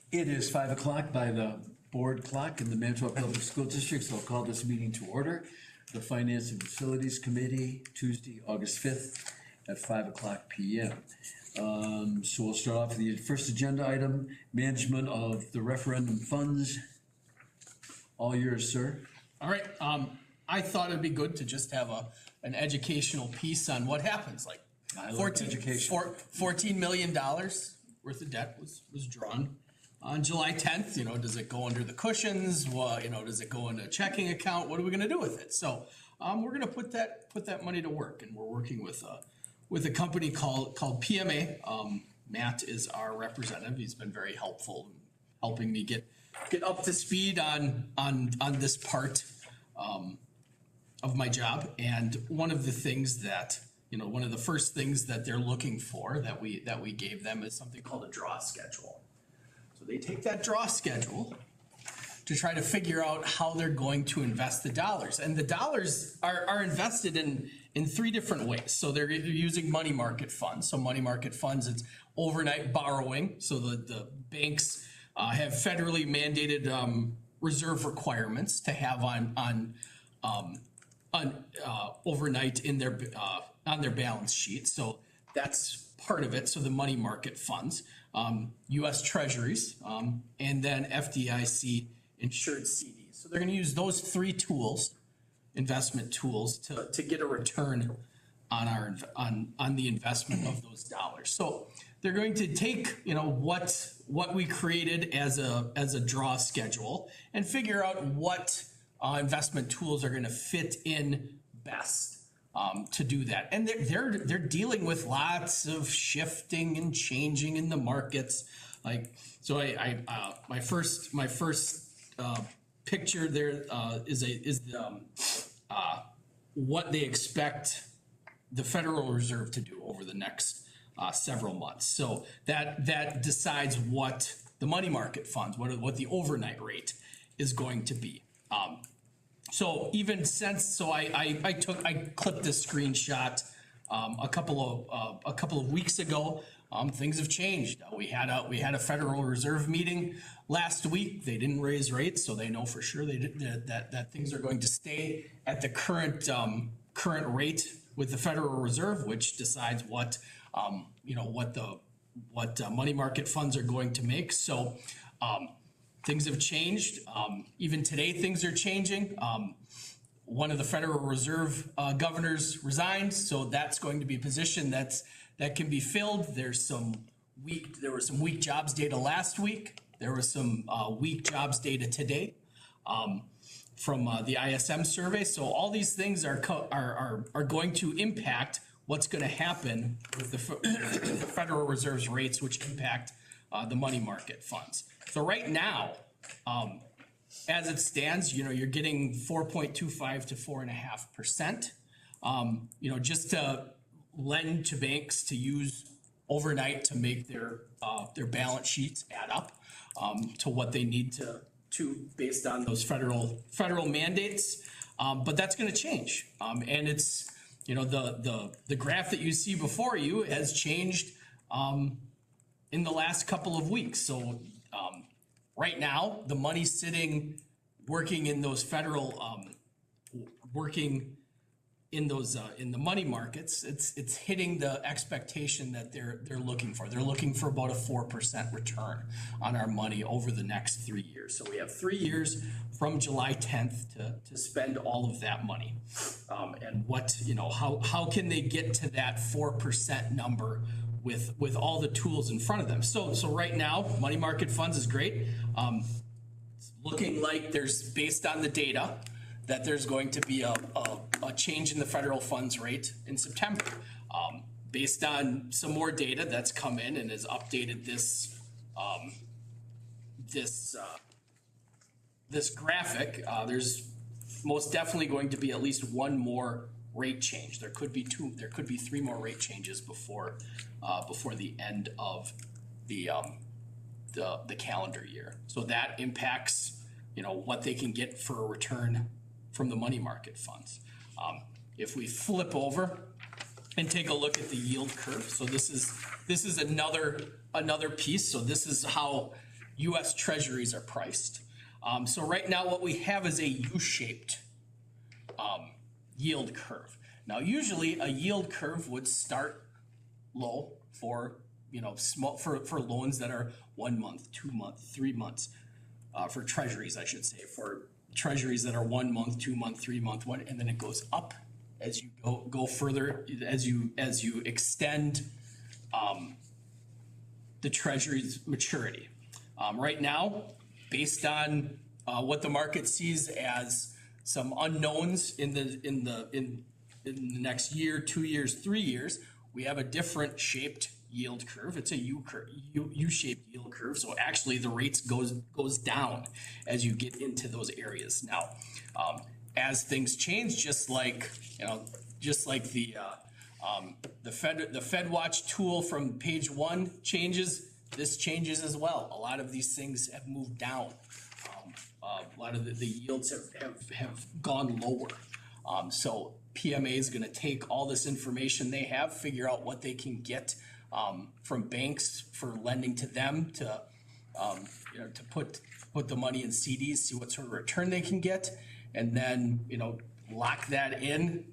It is 5 o'clock by the board clock in the Manitowoc Public School District, so I'll call this meeting to order. The Finance and Facilities Committee, Tuesday, August 5th at 5 o'clock PM. So we'll start off with the first agenda item, management of the referendum funds. All yours, sir. All right, I thought it'd be good to just have an educational piece on what happens, like I love education. $14 million worth of debt was drawn on July 10th. You know, does it go under the cushions? Well, you know, does it go in a checking account? What are we gonna do with it? So, we're gonna put that money to work, and we're working with a company called PMA. Matt is our representative. He's been very helpful in helping me get up to speed on this part of my job. And one of the things that, you know, one of the first things that they're looking for that we gave them is something called a draw schedule. So they take that draw schedule to try to figure out how they're going to invest the dollars. And the dollars are invested in three different ways. So they're using money market funds. So money market funds, it's overnight borrowing. So the banks have federally mandated reserve requirements to have on overnight in their on their balance sheet. So that's part of it. So the money market funds, U.S. Treasuries, and then FDIC insured CDs. So they're going to use those three tools, investment tools, to get a return on on the investment of those dollars. So they're going to take, you know, what we created as a draw schedule and figure out what investment tools are going to fit in best to do that. And they're dealing with lots of shifting and changing in the markets. Like, so my first picture there is what they expect the Federal Reserve to do over the next several months. So that decides what the money market funds, what the overnight rate is going to be. So even since, I clipped this screenshot a couple of weeks ago. Things have changed. We had a Federal Reserve meeting last week. They didn't raise rates, so they know for sure that things are going to stay at the current rate with the Federal Reserve, which decides what money market funds are going to make. So things have changed. Even today, things are changing. One of the Federal Reserve governors resigned, so that's going to be a position that can be filled. There was some weak jobs data last week. There was some weak jobs data today from the ISM survey. So all these things are going to impact what's going to happen with the Federal Reserve's rates, which impact the money market funds. So right now, as it stands, you know, you're getting 4.25 to 4.5%. You know, just to lend to banks to use overnight to make their balance sheets add up to what they need to based on those federal mandates. But that's going to change, and it's, you know, the graph that you see before you has changed in the last couple of weeks. So right now, the money's sitting, working in those federal, working in those in the money markets. It's hitting the expectation that they're looking for. They're looking for about a 4% return on our money over the next 3 years. So we have 3 years from July 10th to spend all of that money. And what, you know, how can they get to that 4% number with all the tools in front of them? So right now, money market funds is great. It's looking like there's, based on the data, that there's going to be a change in the federal funds rate in September. Based on some more data that's come in and has updated this graphic, there's most definitely going to be at least one more rate change. There could be two, there could be three more rate changes before the end of the calendar year. So that impacts, you know, what they can get for a return from the money market funds. If we flip over and take a look at the yield curve, so this is another piece. So this is how US treasuries are priced. So right now what we have is a U-shaped yield curve. Now, usually a yield curve would start low for, small, for loans that are 1 month, 2 month, 3 months, for treasuries, I should say, for treasuries that are 1 month, 2 month, 3 month, and then it goes up as you go further, as you extend, the treasury's maturity. Right now, based on, what the market sees as some unknowns in the next year, 2 years, 3 years, we have a different shaped yield curve. It's a U-shaped yield curve. So actually the rates goes down as you get into those areas. Now, as things change, just like the Fed Watch tool from page 1 changes, this changes as well. A lot of these things have moved down. A lot of the yields have gone lower. So PMA is going to take all this information they have, figure out what they can get from banks for lending to them to put the money in CDs, see what sort of return they can get, and then lock that in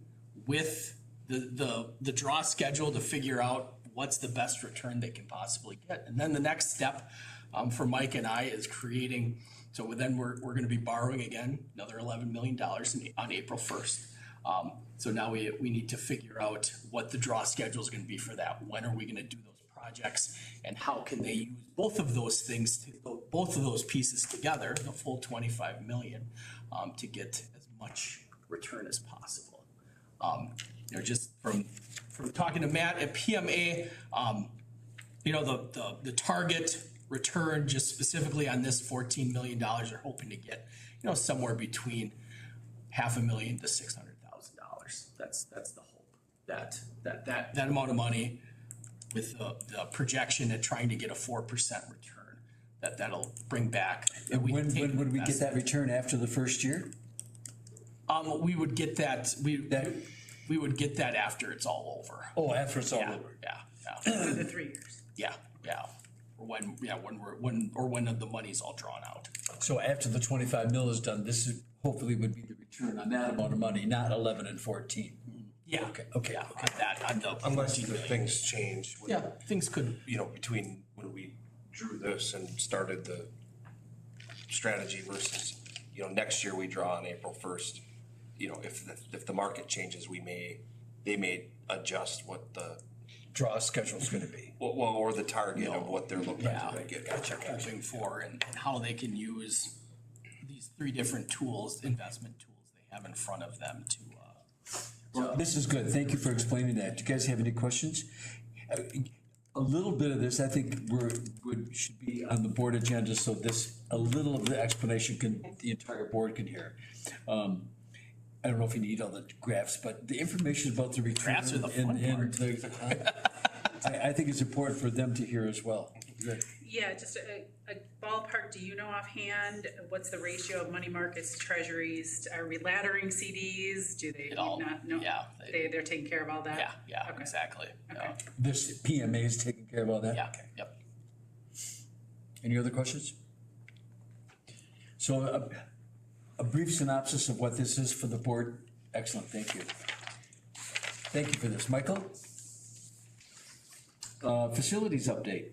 with the draw schedule to figure out what's the best return they can possibly get. And then the next step for Mike and I is creating. So then we're going to be borrowing again another $11 million on April 1st. So now we need to figure out what the draw schedule is going to be for that. When are we going to do those projects, and how can they use both of those things, both of those pieces together, the full 25 million, to get as much return as possible. Just from talking to Matt at PMA, the target return just specifically on this $14 million are hoping to get, somewhere between $500,000 to $600,000. That's the hope, that amount of money with the projection at trying to get a 4% return, that'll bring back. And when would we get that return, after the first year? We would get that, we would get that after it's all over. Oh, after it's all over. Yeah. For the 3 years. Yeah. When the money's all drawn out. So after the 25 mil is done, this is hopefully would be the return on that amount of money, not 11 and 14. Yeah. Okay. Yeah, on the Unless things change. Yeah, things could. Between when we drew this and started the strategy versus, next year we draw on April 1st. If the market changes, they may adjust what the Draw schedule is going to be. or the target of what they're looking to get. Hoping for, and how they can use these 3 different tools, investment tools they have in front of them to. Well, this is good. Thank you for explaining that. Do you guys have any questions? A little bit of this, I think, should be on the board agenda, so a little of the explanation the entire board can hear. I don't know if you need all the graphs, but the information about the return. Graphs are the fun part. I think it's important for them to hear as well. Yeah, just a ballpark, do you know offhand, what's the ratio of money markets to treasuries? Are we laddering CDs? Do they not know? Yeah. They're taking care of all that? Yeah, Okay. exactly. Okay. This PMA is taking care of all that? Yeah, yep. Any other questions? So a brief synopsis of what this is for the board. Excellent, thank you. Thank you for this. Michael? Facilities update.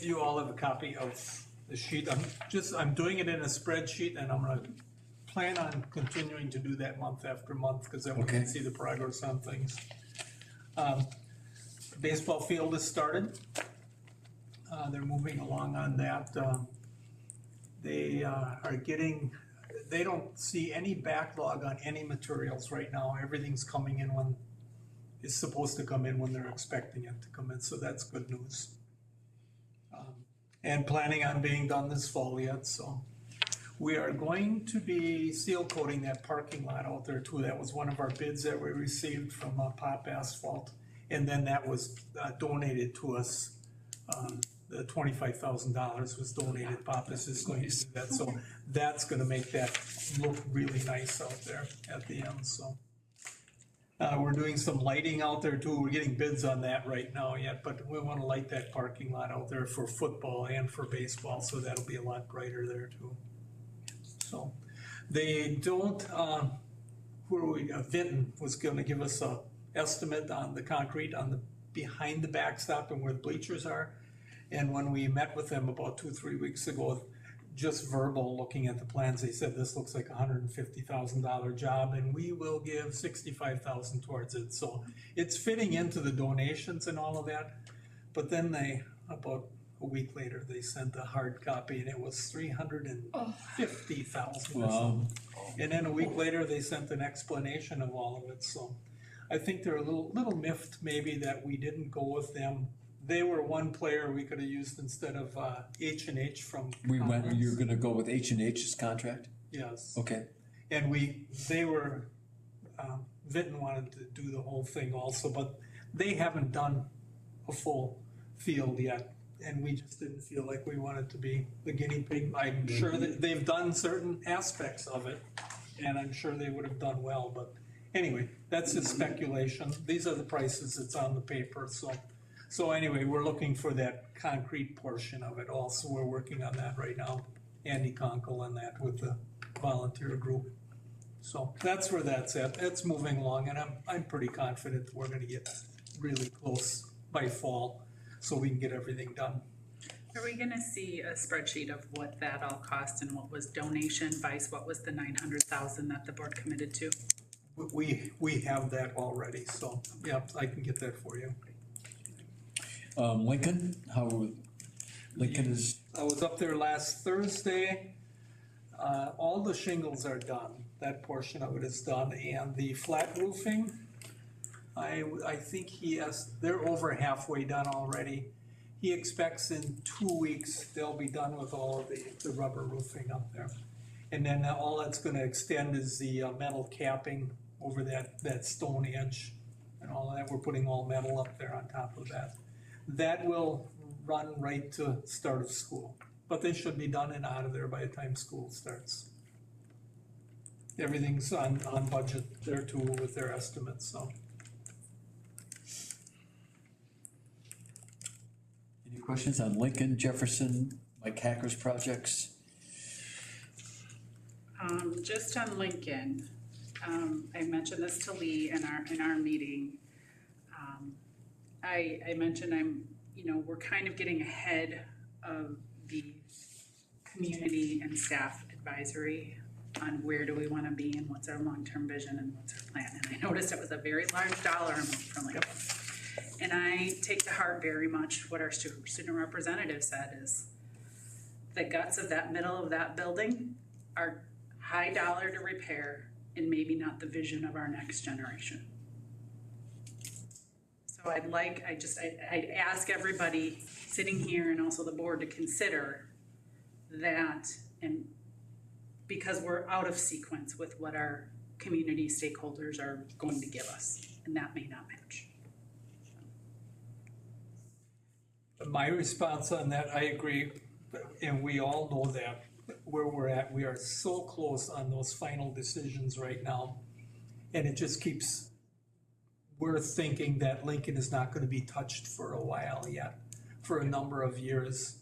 You all have a copy of the sheet. I'm doing it in a spreadsheet, and I'm gonna plan on continuing to do that month after month, because then we Okay. can see the progress on things. Baseball field has started. They're moving along on that. They don't see any backlog on any materials right now. Everything's coming in when it's supposed to come in, when they're expecting it to come in, so that's good news. And planning on being done this fall yet, so. We are going to be seal coating that parking lot out there too. That was one of our bids that we received from Pop Asphalt. And then that was donated to us. The $25,000 was donated. Pop is going to do that, so that's gonna make that look really nice out there at the end, so. We're doing some lighting out there too. We're getting bids on that right now yet, but we want to light that parking lot out there for football and for baseball, so that'll be a lot brighter there too. So they don't, who are we, Vinton was gonna give us a estimate on the concrete on the, behind the backstop and where the bleachers are. And when we met with them about 2-3 weeks ago, just verbal, looking at the plans, they said this looks like $150,000 job, and we will give $65,000 towards it. So it's fitting into the donations and all of that. But then they, about a week later, they sent a hard copy, and it was $350,000 or something. And then a week later, they sent an explanation of all of it. So I think they're a little miffed maybe that we didn't go with them. They were one player we could have used instead of H&H from Conference. You're gonna go with H&H's contract? Yes. Okay. And they were, Vinton wanted to do the whole thing also, but they haven't done a full field yet. And we just didn't feel like we wanted to be the guinea pig. I'm sure that they've done certain aspects of it, and I'm sure they would have done well, but anyway, that's just speculation. These are the prices that's on the paper, so anyway, we're looking for that concrete portion of it also. We're working on that right now. Andy Conkle on that with the volunteer group. So that's where that's at. It's moving along, and I'm pretty confident that we're gonna get really close by fall so we can get everything done. Are we gonna see a spreadsheet of what that all cost and what was donation vice what was the 900,000 that the board committed to? We have that already, so yeah, I can get that for you. Lincoln, Lincoln is, I was up there last Thursday. All the shingles are done. That portion of it is done, and the flat roofing, I think they're over halfway done already. He expects in 2 weeks, they'll be done with all of the rubber roofing up there. And then all that's gonna extend is the metal capping over that stone edge and all of that. We're putting all metal up there on top of that. That will run right to start of school, but they should be done and out of there by the time school starts. Everything's on budget there too with their estimates, so. any questions on Lincoln, Jefferson, Mike Hacker's projects? Just on Lincoln, I mentioned this to Lee in our meeting. I mentioned we're kind of getting ahead of the community and staff advisory on where do we wanna be and what's our long-term vision and what's our plan. And I noticed it was a very large dollar amount from Lincoln. And I take to heart very much what our student representative said is the guts of that middle of that building are high dollar to repair and maybe not the vision of our next generation. So I'd ask everybody sitting here and also the board to consider that, and because we're out of sequence with what our community stakeholders are going to give us, and that may not match. My response on that, I agree, and we all know that where we're at, we are so close on those final decisions right now. And it just keeps, we're thinking that Lincoln is not gonna be touched for a while yet, for a number of years.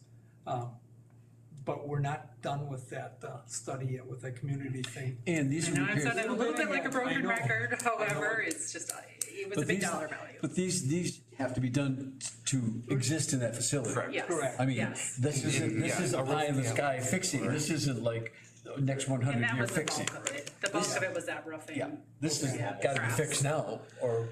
But we're not done with that study yet, with that community thing. And these I know I've repairs. said it a little bit like a I broken know. record, however, it's just, it was a big dollar value. But these have to be done to exist in that facility. Correct. Yes, Correct. I mean, yes. this isn't Yeah. pie in the sky fixing, this isn't like next And 100 that year was the fixing. bulk of it. The bulk of it was that roofing. Yeah, this has Yeah, gotta be brass. fixed now, or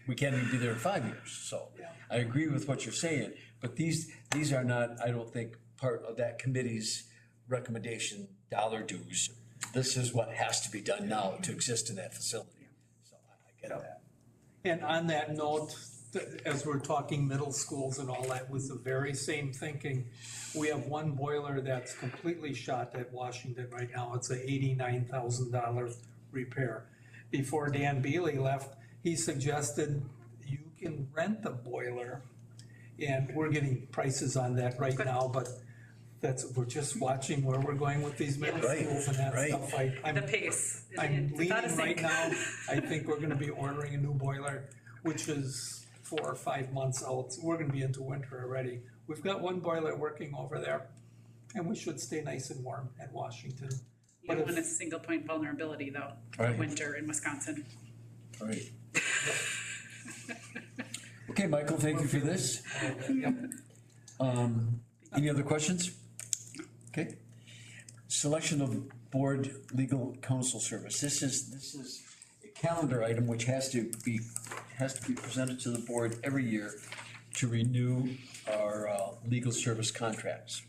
we can't even be there in 5 years, so. I agree with what you're saying, but these are not, I don't think, part of that committee's recommendation, dollar dues. This is what has to be done now to exist in that facility, so I get that. And on that note, as we're talking middle schools and all that, with the very same thinking, we have one boiler that's completely shot at Washington right now. It's a $89,000 repair. Before Dan Bealey left, he suggested you can rent the boiler. And we're getting prices on that right now, but we're just watching where we're going with these middle Right, schools and that right. stuff. The pace. I'm It's out of leaning right sync. now, I think we're gonna be ordering a new boiler, which is 4 or 5 months out. We're gonna be into winter already. We've got one boiler working over there, and we should stay nice and warm at Washington. You don't But want a if- single point vulnerability though, for Right. winter in Wisconsin. All right. Okay, Michael, thank you for this. Any other questions? Okay. Selection of board legal counsel service. This is a calendar item which has to be presented to the board every year to renew our legal service contracts.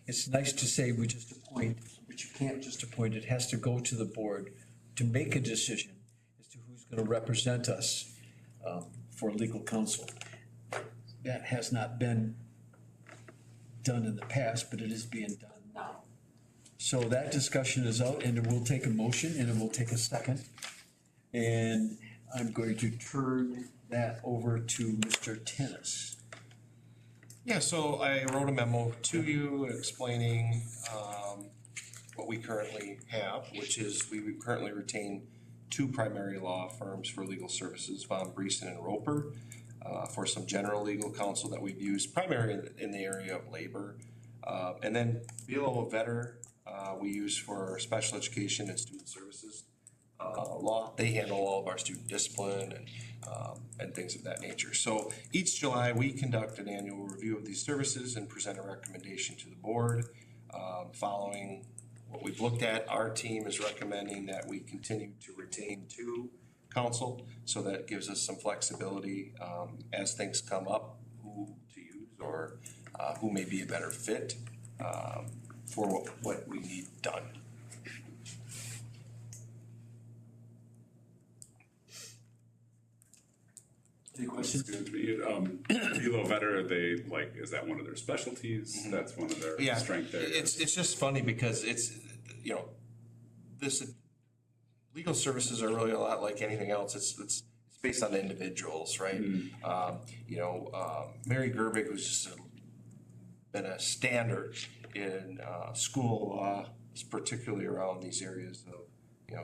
It's nice to say we just appoint, but you can't just appoint. It has to go to the board to make a decision as to who's gonna represent us for legal counsel. That has not been done in the past, but it is being done now. So that discussion is out, and it will take a motion, and it will take a second. And I'm going to turn that over to Mr. Tennis. Yeah, so I wrote a memo to you explaining what we currently have, which is we currently retain two primary law firms for legal services, Von Briesen and Roper, for some general legal counsel that we've used primarily in the area of labor. And then Beal Vetter, we use for special education and student services law. They handle all of our student discipline and things of that nature. So each July, we conduct an annual review of these services and present a recommendation to the board. Following what we've looked at, our team is recommending that we continue to retain two counsel, so that gives us some flexibility as things come up, who to use or who may be a better fit for what we need done. Any questions? Good to be, Below Vetter, are they like, is that one of their specialties? That's one of their Yeah, strength areas? it's just funny because it's, you know, this, legal services are really a lot like anything else. It's based on individuals, right? Mary Gerbig was just been a standard in school law, particularly around these areas of,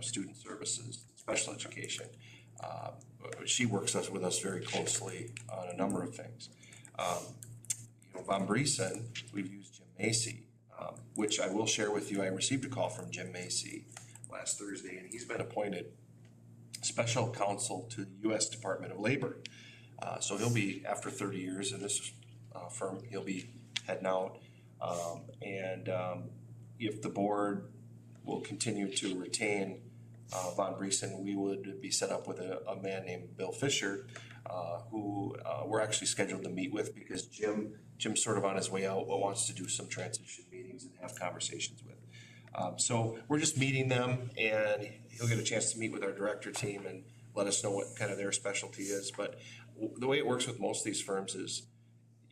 student services, special education. She works with us very closely on a number of things. Von Briesen, we've used Jim Macy, which I will share with you. I received a call from Jim Macy last Thursday, and he's been appointed special counsel to the U.S. Department of Labor. So he'll be, after 30 years in this firm, he'll be heading out. If the board will continue to retain Von Briesen, we would be set up with a man named Bill Fisher, who we're actually scheduled to meet with because Jim's sort of on his way out, but wants to do some transition meetings and have conversations with. So we're just meeting them, and he'll get a chance to meet with our director team and let us know what kind of their specialty is. But the way it works with most of these firms is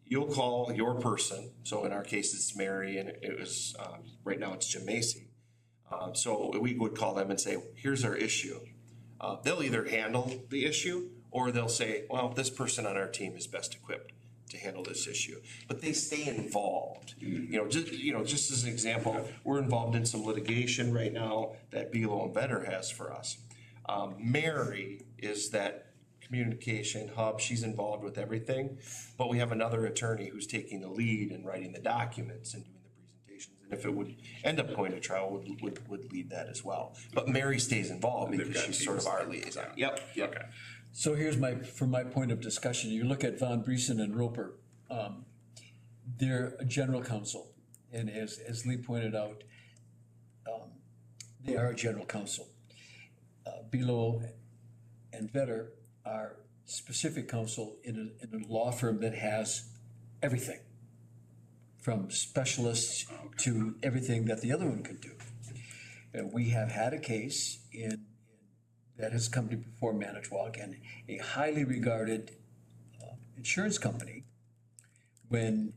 you'll call your person. So in our case, it's Mary, and it was, right now it's Jim Macy. So we would call them and say, here's our issue. They'll either handle the issue or they'll say, well, this person on our team is best equipped to handle this issue. But they stay involved. Just as an example, we're involved in some litigation right now that Beal and Vetter has for us. Mary is that communication hub. She's involved with everything. But we have another attorney who's taking the lead and writing the documents and doing and if it would end up going to trial, would lead that as well. But Mary stays involved They've because got she's sort of teams. our liaison. Yep. Okay. So here's from my point of discussion, you look at Von Briesen and Roper, they're a general counsel. And as Lee pointed out, they are a general counsel. Below and Vetter are specific counsel in a law firm that has everything, from specialists to everything that the other one could do. We have had a case that has come to before Manitowoc, and a highly regarded insurance company, when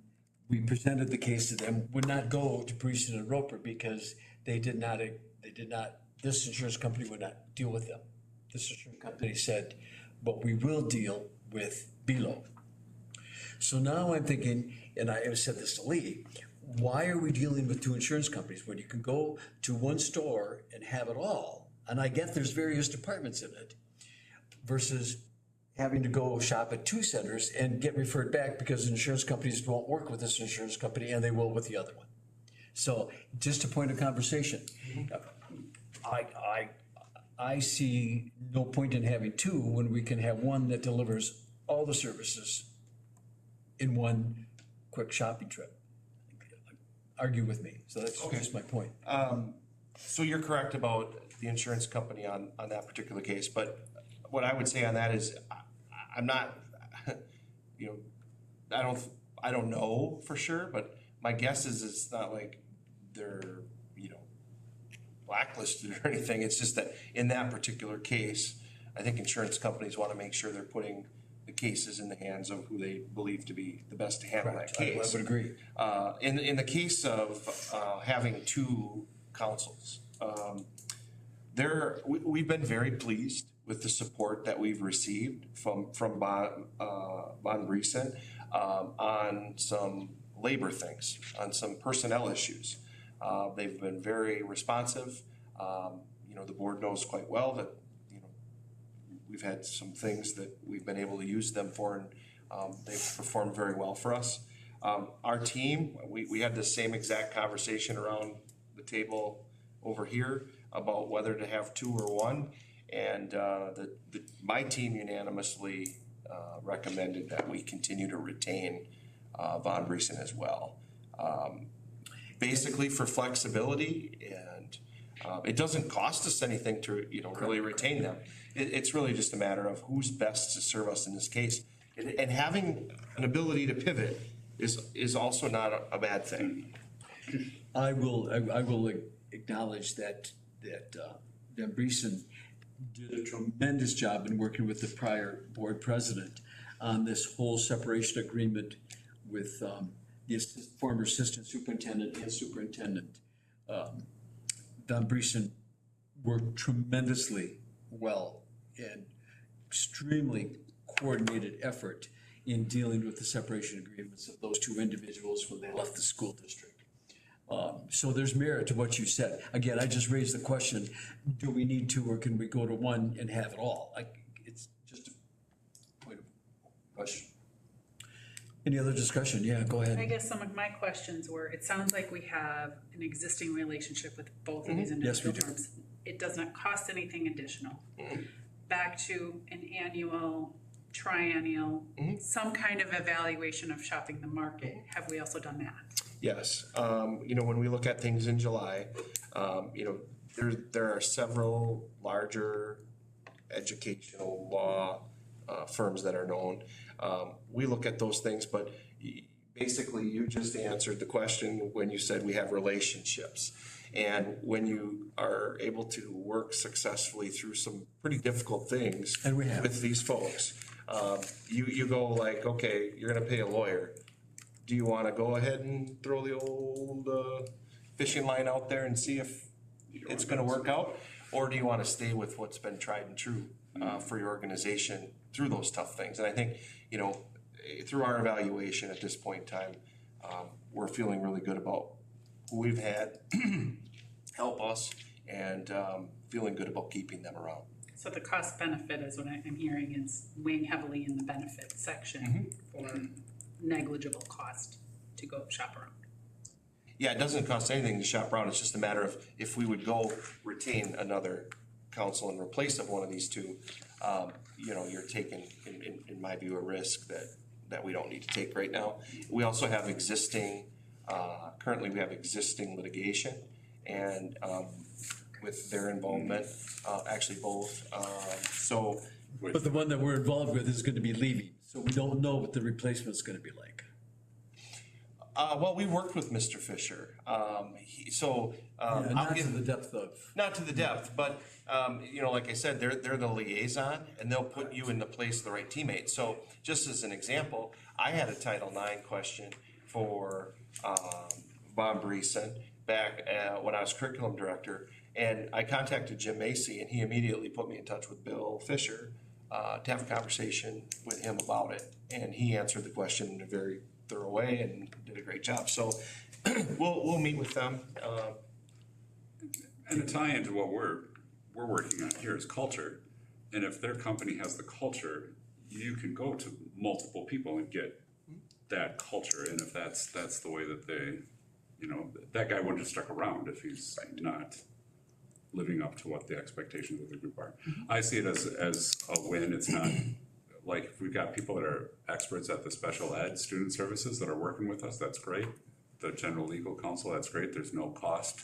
we presented the case to them, would not go to Briesen and Roper because this insurance company would not deal with them. This insurance company said, but we will deal with Below. So now I'm thinking, and I have said this to Lee, why are we dealing with two insurance companies when you can go to one store and have it all? And I get there's various departments in it versus having to go shop at two centers and get referred back because insurance companies won't work with this insurance company and they will with the other one. So just a point of conversation. I see no point in having two when we can have one that delivers all the services in one quick shopping trip. Argue with me, so that's just my point. So you're correct about the insurance company on that particular case, but what I would say on that is, I'm not, you know, I don't know for sure, but my guess is it's not like they're, you know, blacklisted or anything. It's just that in that particular case, I think insurance companies want to make sure they're putting the cases in the hands of who they believe to be the best to handle that I case. would agree. In the case of having two councils, we've been very pleased with the support that we've received from Von Briesen on some labor things, on some personnel issues. They've been very responsive. You know, the board knows quite well that, you know, we've had some things that we've been able to use them for, and they've performed very well for us. Our team, we had the same exact conversation around the table over here about whether to have two or one. And my team unanimously recommended that we continue to retain Von Briesen as well. Basically for flexibility, and it doesn't cost us anything to, you know, really retain them. It's really just a matter of who's best to serve us in this case. And having an ability to pivot is also not a bad thing. I will acknowledge that Van Briesen did a tremendous job in working with the prior board president on this whole separation agreement with the former assistant superintendent and superintendent. Van Briesen worked tremendously well and extremely coordinated effort in dealing with the separation agreements of those two individuals when they left the school district. So there's merit to what you said. Again, I just raised the question, do we need to, or can we go to one and have it all? It's just a point of question. Any other discussion? Yeah, go I ahead. guess some of my questions were, it sounds like we have an existing relationship with both of these Yes, we individual do. firms. It does not cost anything additional. Back to an annual, triennial, some kind of evaluation of shopping the market. Have we also done that? Yes, you know, when we look at things in July, you know, there are several larger educational law firms that are known. We look at those things, but basically you just answered the question when you said we have relationships. And when you are able to work successfully through some pretty difficult things And we have. with these folks, you go like, okay, you're gonna pay a lawyer. Do you wanna go ahead and throw the old fishing line out there and see if it's gonna work out? Or do you wanna stay with what's been tried and true for your organization through those tough things? And I think, you know, through our evaluation at this point in time, we're feeling really good about who we've had help us and feeling good about keeping them around. So the cost benefit is what I'm hearing is weighing heavily in the benefit section for negligible cost to go shop around. Yeah, it doesn't cost anything to shop around. It's just a matter of if we would go retain another council in replace of one of these two, you know, you're taking, in my view, a risk that we don't need to take right now. We also have existing, currently we have existing litigation, and with their involvement, actually both, so. But the one that we're involved with is gonna be leaving, so we don't know what the replacement's gonna be like. Well, we worked with Mr. Fisher, so, I'll Not to give, the depth of, not to the depth, but, you know, like I said, they're the liaison, and they'll put you in the place of the right teammate. So, just as an example, I had a Title IX question for, Von Briesen back, when I was curriculum director, and I contacted Jim Macy, and he immediately put me in touch with Bill Fisher, to have a conversation with him about it. And he answered the question in a very thorough way and did a great job. So we'll meet with them. And to tie into what we're working on here is culture. And if their company has the culture, you can go to multiple people and get that culture. And if that's the way that they, you know, that guy wouldn't have stuck around if he's not living up to what the expectations of the group are. I see it as a win. It's not like if we've got people that are experts at the special ed student services that are working with us, that's great. The general legal counsel, that's great. There's no cost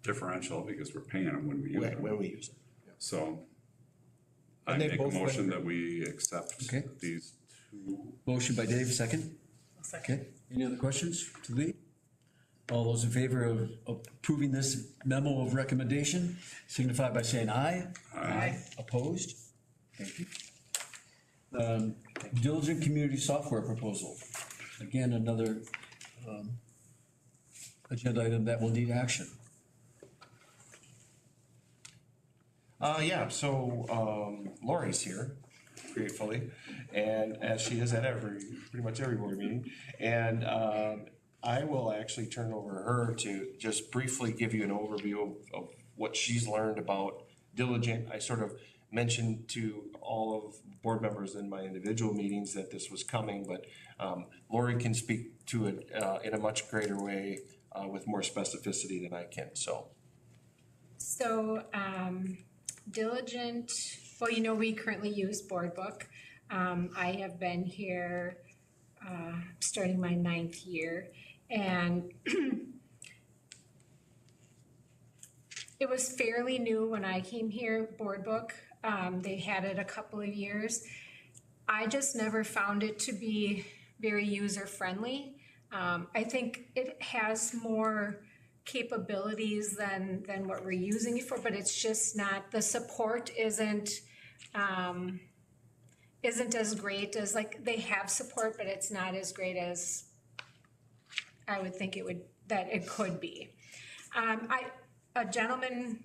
differential because we're paying them when we use them. When we use it. So I And they make a both went motion through. that we accept Okay. these two. Motion by Dave, second. Okay, any other questions to Lee? All those in favor of approving this memo of recommendation signify by saying aye. Aye. Opposed? Thank you. Diligent community software proposal. Again, another agenda item that will need action. Lori's here, gratefully, and as she is at pretty much every board meeting. And I will actually turn over her to just briefly give you an overview of what she's learned about Diligent. I sort of mentioned to all of board members in my individual meetings that this was coming, but Lori can speak to it in a much greater way with more specificity than I can, so. So, Diligent, well, you know, we currently use BoardBook. I have been here, starting my 9th year, and it was fairly new when I came here, BoardBook. They had it a couple of years. I just never found it to be very user-friendly. I think it has more capabilities than what we're using it for, but it's just not, the support isn't as great as, like, they have support, but it's not as great as I would think it could be. A gentleman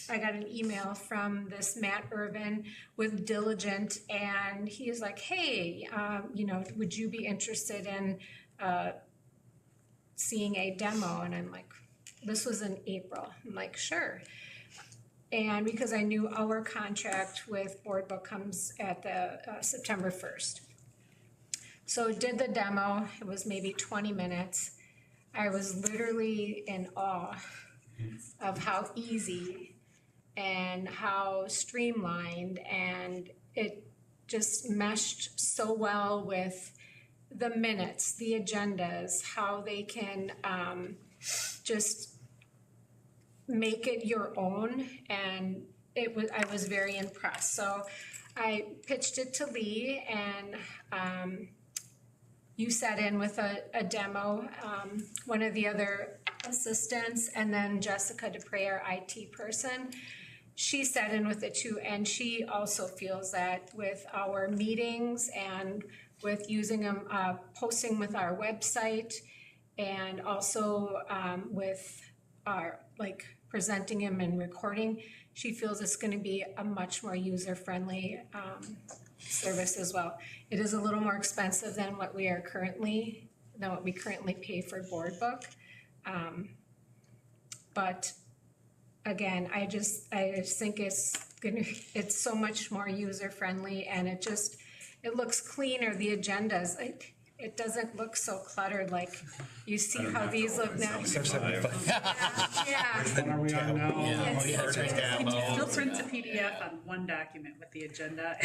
I got an email from this Matt Irvin with Diligent, and he's like, hey, would you be interested in seeing a demo? And I'm like, this was in April. I'm like, sure. And because I knew our contract with BoardBook comes at the September 1st. So did the demo. It was maybe 20 minutes. I was literally in awe of how easy and how streamlined, and it just meshed so well with the minutes, the agendas, how they can just make it your own, and I was very impressed. So I pitched it to Lee, and you sat in with a demo, one of the other assistants, and then Jessica Dupre, our IT person. She sat in with it too, and she also feels that with our meetings and with using them, posting with our website, and also with our, like, presenting them and recording, she feels it's gonna be a much more user-friendly service as well. It is a little more expensive than what we currently pay for BoardBook. But again, I just think it's so much more user-friendly, and it looks cleaner, the agendas. It doesn't look so cluttered, like you see how these look now. Yeah. What are we on now? Still print a PDF on one document with the agenda.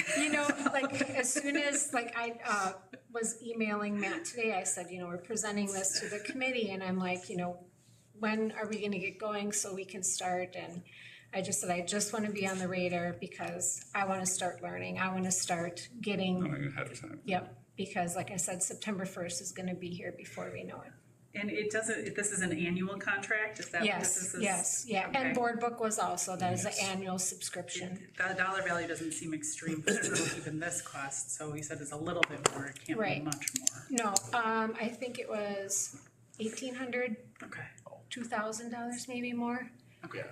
Like, as soon as, like, I was emailing Matt today, I said, we're presenting this to the committee, and I'm like, when are we gonna get going so we can start? And I just said, I just wanna be on the radar because I wanna start learning. I wanna start getting, Knowing ahead of time. yep, because like I said, September 1st is gonna be here before we know it. And this is an annual contract, is that what this is? Yes, yeah, and Okay. BoardBook was also, that is an annual subscription. The dollar value doesn't seem extreme for even this cost, so he said it's a little bit more, it can't be Right. much more. No, I think it was $1,800, Okay. $2,000 maybe more. Okay.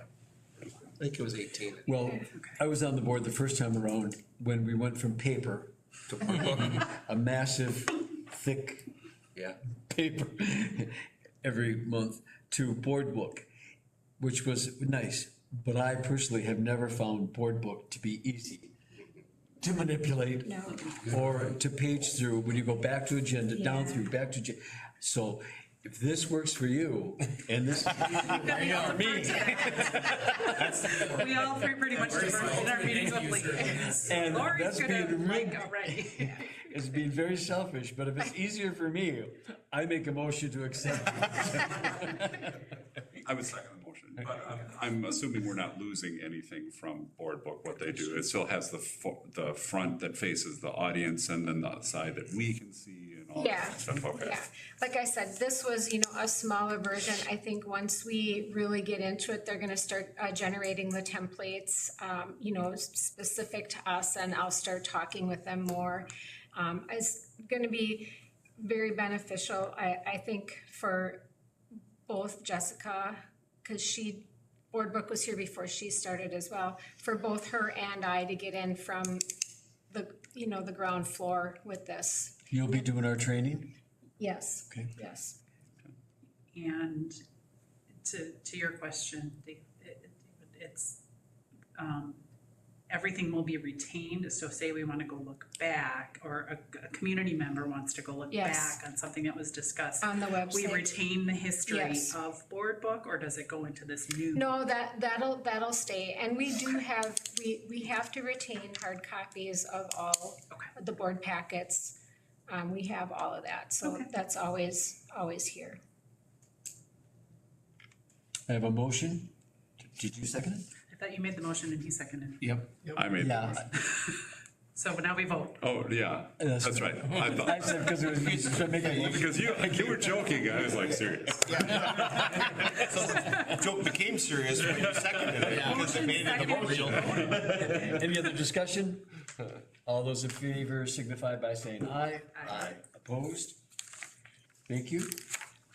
I think it was 18. Well, I was on the board the first time around when we went from paper to board book, a massive, thick Yeah. paper every month to board book, which was nice. But I personally have never found board book to be easy to manipulate No. or to page through when you go back to agenda, down Yeah. through, back to. So if this works for you and this. We all pretty much diverted in our meetings with Lee. And Lori's that's gonna being like real- already. It's being very selfish, but if it's easier for me, I make a motion to accept. I would second the motion, but I'm assuming we're not losing anything from Board Book, what they do. It still has the front that faces the audience and then the side that we can see and all Yeah, that stuff, okay. yeah. Like I said, this was, a smaller version. I think once we really get into it, they're gonna start generating the templates, specific to us, and I'll start talking with them more. It's gonna be very beneficial, I think, for both Jessica, because Board Book was here before she started as well, for both her and I to get in from the ground floor with this. You'll be doing our training? Yes. Okay. Yes. And to your question, it's, everything will be retained, so say we wanna go look back, or a community member wants to go look Yes. back on something that was discussed. On the website. We retain the history Yes. of Board Book, or does it go into this new? No, that'll stay, and we do have, we have to retain hard copies of all Okay. the board packets. We have all of that, so Okay. that's always here. I have a motion. Did you second it? I thought you made the motion and he seconded it. Yep. I made the Yeah. motion. So now we vote. Oh, yeah, that's right. I I thought, said because it was easy to make a motion. because you were joking, I was like, serious. Joke became serious when you seconded it, because it made it a motion. Any other discussion? All those in favor signify by saying aye. Aye. Opposed? Thank you.